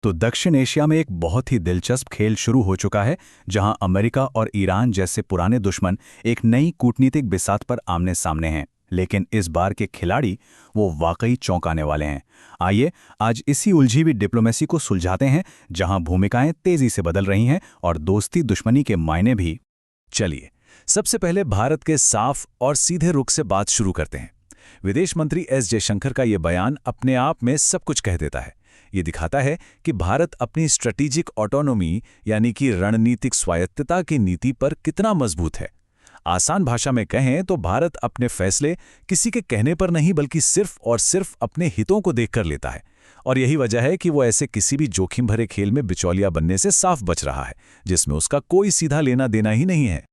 तो दक्षिण एशिया में एक बहुत ही दिलचस्प खेल शुरू हो चुका है, जहां अमेरिका और ईरान जैसे पुराने दुश्मन एक नई कूटनीतिक बिसात पर आमने सामने हैं। लेकिन इस बार के खिलाड़ी वो वाकई चौंकाने वाले हैं। आइए आज इसी उलझी हुई डिप्लोमेसी को सुलझाते हैं, जहां भूमिकाएं तेजी से बदल रही हैं और दोस्ती दुश्मनी के मायने भी। चलिए सबसे पहले भारत के साफ और सीधे रुख से बात शुरू करते हैं। विदेश मंत्री एस जयशंकर का ये बयान अपने आप में सब कुछ कह देता है। ये दिखाता है कि भारत अपनी स्ट्रेटेजिक ऑटोनोमी यानी कि रणनीतिक स्वायत्तता की नीति पर कितना मजबूत है। आसान भाषा में कहें तो भारत अपने फैसले किसी के कहने पर नहीं बल्कि सिर्फ और सिर्फ अपने हितों को देखकर लेता है। और यही वजह है कि वो ऐसे किसी भी जोखिम भरे खेल में बिचौलिया बनने से साफ बच रहा है, जिसमें उसका कोई सीधा लेना देना ही नहीं है।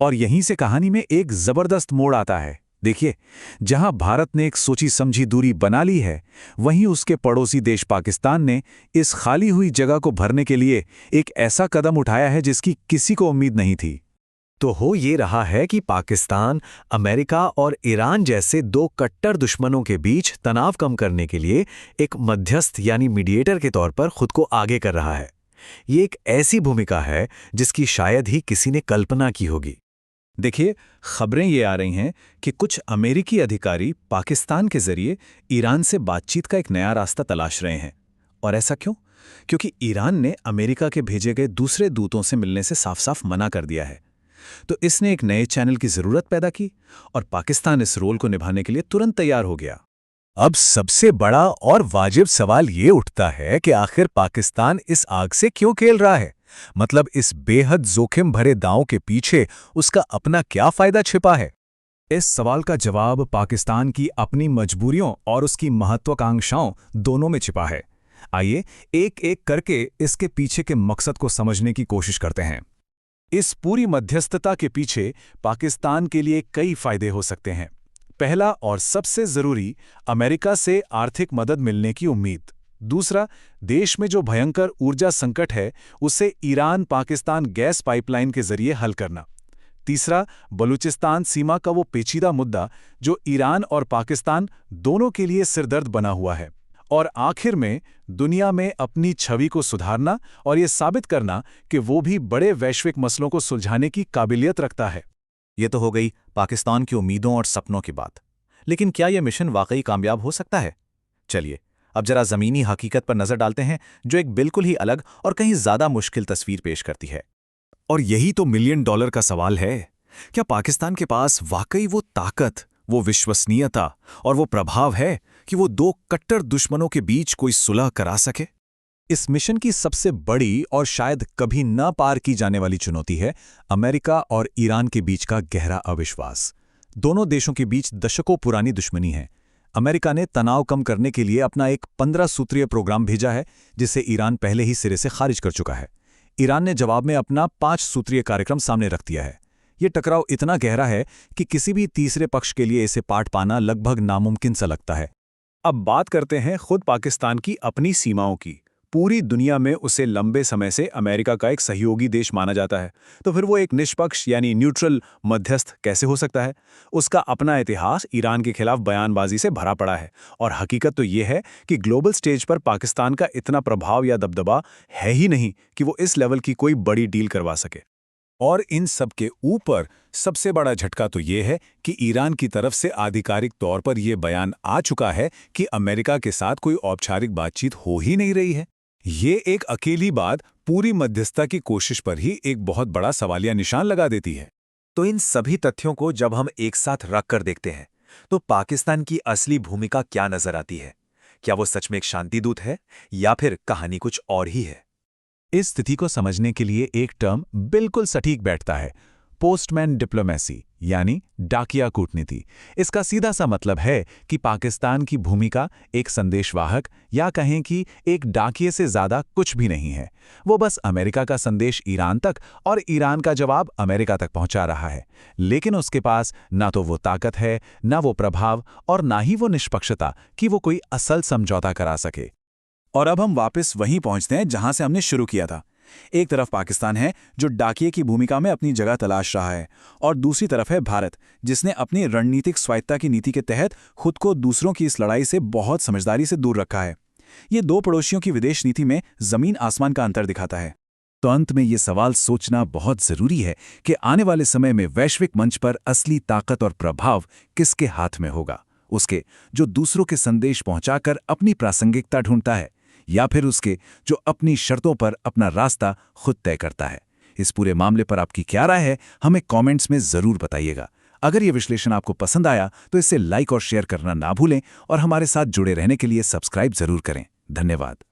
और यहीं से कहानी में एक जबरदस्त मोड़ आता है। देखिए, जहां भारत ने एक सोची समझी दूरी बना ली है, वहीं उसके पड़ोसी देश पाकिस्तान ने इस खाली हुई जगह को भरने के लिए एक ऐसा कदम उठाया है जिसकी किसी को उम्मीद नहीं थी। तो हो ये रहा है कि पाकिस्तान अमेरिका और ईरान जैसे दो कट्टर दुश्मनों के बीच तनाव कम करने के लिए एक मध्यस्थ यानी मीडिएटर के तौर पर खुद को आगे कर रहा है। ये एक ऐसी भूमिका है जिसकी शायद ही किसी ने कल्पना की होगी। देखिए, खबरें ये आ रही हैं कि कुछ अमेरिकी अधिकारी पाकिस्तान के जरिए ईरान से बातचीत का एक नया रास्ता तलाश रहे हैं। और ऐसा क्यों? क्योंकि ईरान ने अमेरिका के भेजे गए दूसरे दूतों से मिलने से साफ साफ मना कर दिया है। तो इसने एक नए चैनल की जरूरत पैदा की और पाकिस्तान इस रोल को निभाने के लिए तुरंत तैयार हो गया। अब सबसे बड़ा और वाजिब सवाल ये उठता है कि आखिर पाकिस्तान इस आग से क्यों खेल रहा है? मतलब इस बेहद जोखिम भरे दांव के पीछे उसका अपना क्या फायदा छिपा है? इस सवाल का जवाब पाकिस्तान की अपनी मजबूरियों और उसकी महत्वाकांक्षाओं दोनों में छिपा है। आइए एक एक करके इसके पीछे के मकसद को समझने की कोशिश करते हैं। इस पूरी मध्यस्थता के पीछे पाकिस्तान के लिए कई फायदे हो सकते हैं। पहला और सबसे जरूरी, अमेरिका से आर्थिक मदद मिलने की उम्मीद। दूसरा, देश में जो भयंकर ऊर्जा संकट है उसे ईरान पाकिस्तान गैस पाइपलाइन के जरिए हल करना। तीसरा, बलूचिस्तान सीमा का वो पेचीदा मुद्दा जो ईरान और पाकिस्तान दोनों के लिए सिरदर्द बना हुआ है। और आखिर में, दुनिया में अपनी छवि को सुधारना और ये साबित करना कि वो भी बड़े वैश्विक मसलों को सुलझाने की काबिलियत रखता है। ये तो हो गई पाकिस्तान की उम्मीदों और सपनों की बात। लेकिन क्या यह मिशन वाकई कामयाब हो सकता है? चलिए अब जरा जमीनी हकीकत पर नजर डालते हैं, जो एक बिल्कुल ही अलग और कहीं ज्यादा मुश्किल तस्वीर पेश करती है। और यही तो मिलियन डॉलर का सवाल है। क्या पाकिस्तान के पास वाकई वो ताकत, वो विश्वसनीयता और वो प्रभाव है कि वो दो कट्टर दुश्मनों के बीच कोई सुलह करा सके? इस मिशन की सबसे बड़ी और शायद कभी न पार की जाने वाली चुनौती है अमेरिका और ईरान के बीच का गहरा अविश्वास। दोनों देशों के बीच दशकों पुरानी दुश्मनी है। अमेरिका ने तनाव कम करने के लिए अपना एक 15 सूत्रीय प्रोग्राम भेजा है, जिसे ईरान पहले ही सिरे से खारिज कर चुका है। ईरान ने जवाब में अपना 5 सूत्रीय कार्यक्रम सामने रख दिया है। ये टकराव इतना गहरा है कि किसी भी तीसरे पक्ष के लिए इसे पाट पाना लगभग नामुमकिन सा लगता है। अब बात करते हैं खुद पाकिस्तान की अपनी सीमाओं की। पूरी दुनिया में उसे लंबे समय से अमेरिका का एक सहयोगी देश माना जाता है, तो फिर वो एक निष्पक्ष यानी न्यूट्रल मध्यस्थ कैसे हो सकता है? उसका अपना इतिहास ईरान के खिलाफ बयानबाजी से भरा पड़ा है। और हकीकत तो ये है कि ग्लोबल स्टेज पर पाकिस्तान का इतना प्रभाव या दबदबा है ही नहीं कि वो इस लेवल की कोई बड़ी डील करवा सके। और इन सब के ऊपर सबसे बड़ा झटका तो ये है कि ईरान की तरफ से आधिकारिक तौर पर यह बयान आ चुका है कि अमेरिका के साथ कोई औपचारिक बातचीत हो ही नहीं रही है। ये एक अकेली बात पूरी मध्यस्थता की कोशिश पर ही एक बहुत बड़ा सवालिया निशान लगा देती है। तो इन सभी तथ्यों को जब हम एक साथ रख कर देखते हैं, तो पाकिस्तान की असली भूमिका क्या नजर आती है? क्या वो सच में एक शांति दूत है या फिर कहानी कुछ और ही है? इस स्थिति को समझने के लिए एक टर्म बिल्कुल सटीक बैठता है, पोस्टमैन डिप्लोमेसी यानी डाकिया कूटनीति। इसका सीधा सा मतलब है कि पाकिस्तान की भूमिका एक संदेशवाहक या कहें कि एक डाकिये से ज्यादा कुछ भी नहीं है। वो बस अमेरिका का संदेश ईरान तक और ईरान का जवाब अमेरिका तक पहुंचा रहा है। लेकिन उसके पास ना तो वो ताकत है, ना वो प्रभाव और ना ही वो निष्पक्षता कि वो कोई असल समझौता करा सके। और अब हम वापस वहीं पहुंचते हैं जहां से हमने शुरू किया था। एक तरफ पाकिस्तान है जो डाकिये की भूमिका में अपनी जगह तलाश रहा है, और दूसरी तरफ है भारत, जिसने अपनी रणनीतिक स्वायत्तता की नीति के तहत खुद को दूसरों की इस लड़ाई से बहुत समझदारी से दूर रखा है। ये दो पड़ोसियों की विदेश नीति में जमीन आसमान का अंतर दिखाता है। तो अंत में ये सवाल सोचना बहुत जरूरी है कि आने वाले समय में वैश्विक मंच पर असली ताकत और प्रभाव किसके हाथ में होगा, उसके जो दूसरों के संदेश पहुंचाकर अपनी प्रासंगिकता ढूंढता है, या फिर उसके जो अपनी शर्तों पर अपना रास्ता खुद तय करता है। इस पूरे मामले पर आपकी क्या राय है, हमें कमेंट्स में जरूर बताइएगा। अगर ये विश्लेषण आपको पसंद आया तो इसे लाइक और शेयर करना ना भूलें और हमारे साथ जुड़े रहने के लिए सब्सक्राइब जरूर करें। धन्यवाद।